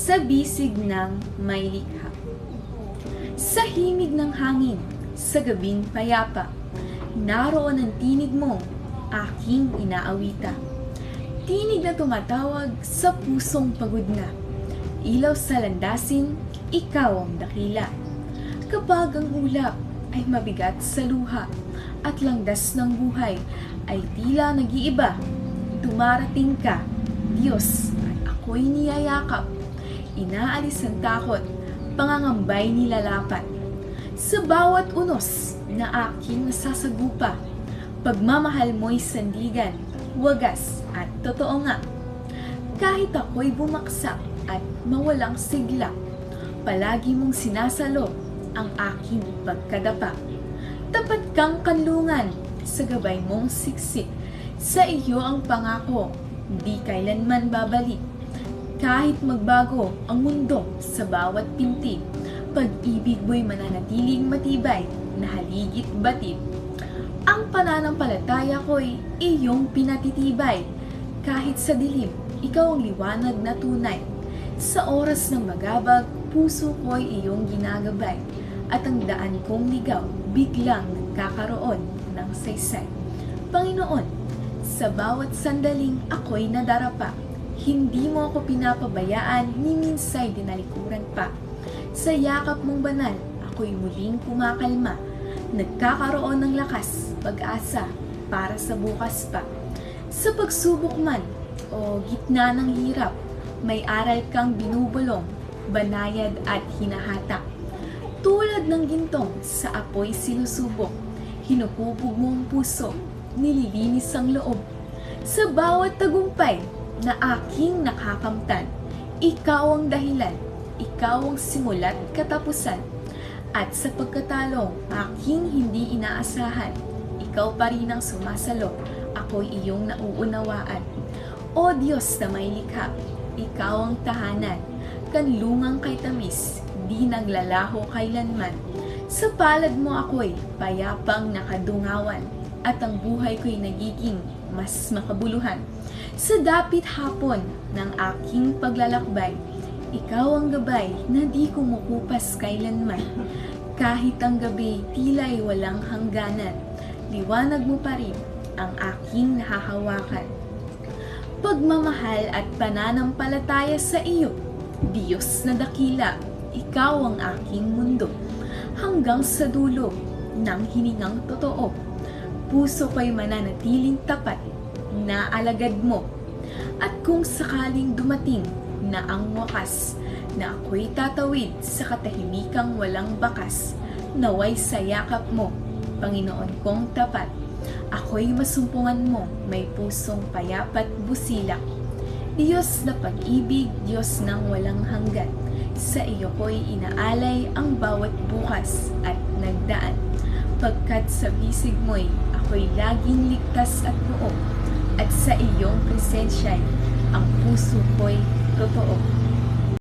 sa bisig ng may likha. Sa himig ng hangin, sa gabing payapa, naroon ang tinig mong aking inaawita. Tinig na tumatawag sa pusong pagod na. Ilaw sa landasin, ikaw ang dakila. Kapag ang ulap ay mabigat sa luha at langdas ng buhay ay tila nag-iiba, dumarating ka, Diyos, at ako'y niyayakap. Inaalis ang takot, pangangambay nilalapat. Sa bawat unos na aking nasasagupa, pagmamahal mo'y sandigan, wagas at totoo nga. Kahit ako'y bumaksak at mawalang sigla, palagi mong sinasalo ang aking pagkadapa. Tapat kang kanlungan sa gabay mong siksik, sa iyo ang pangako, di kailanman babalik. Kahit magbago ang mundo sa bawat pintig, pag-ibig mo'y mananatiling matibay na haligit batid. Ang pananampalataya ko'y iyong pinatitibay. Kahit sa dilim, ikaw ang liwanag na tunay. Sa oras ng magabag, puso ko'y iyong ginagabay. At ang daan kong ligaw, biglang nagkakaroon ng saysay. Panginoon, sa bawat sandaling ako'y nadarapa. Hindi mo ako pinapabayaan, ni minsay dinalikuran pa. Sa yakap mong banal, ako'y muling kumakalma. Nagkakaroon ng lakas, pag-asa, para sa bukas pa. Sa pagsubok man, o gitna ng hirap, may aral kang binubulong, banayad at hinahatak. Tulad ng gintong sa apoy sinusubok, hinukubog mo ang puso, nililinis ang loob. Sa bawat tagumpay na aking nakakamtan, ikaw ang dahilan, ikaw ang simulat katapusan. At sa pagkatalo, aking hindi inaasahan, ikaw pa rin ang sumasalo, ako'y iyong nauunawaan. O Diyos na may likha, ikaw ang tahanan, kanlungang kay tamis, di naglalaho kailanman. Sa palad mo ako'y payapang nakadungawan, at ang buhay ko'y nagiging mas makabuluhan. Sa dapit hapon ng aking paglalakbay, ikaw ang gabay na di kumukupas kailanman. Kahit ang gabi tila'y walang hangganan, liwanag mo pa rin ang aking nahahawakan. Pagmamahal at pananampalataya sa iyo, Diyos na dakila, ikaw ang aking mundo. Hanggang sa dulo ng hiningang totoo, puso ko'y mananatiling tapat na alagad mo. At kung sakaling dumating na ang wakas, na ako'y tatawid sa katahimikang walang bakas, naway sa yakap mo, Panginoon kong tapat. Ako'y masumpungan mo, may pusong payapat busilak. Diyos na pag-ibig, Diyos ng walang hanggan, sa iyo ko'y inaalay ang bawat bukas at nagdaan. Pagkat sa bisig mo'y ako'y laging ligtas at buo, at sa iyong presensya'y ang puso ko'y totoo.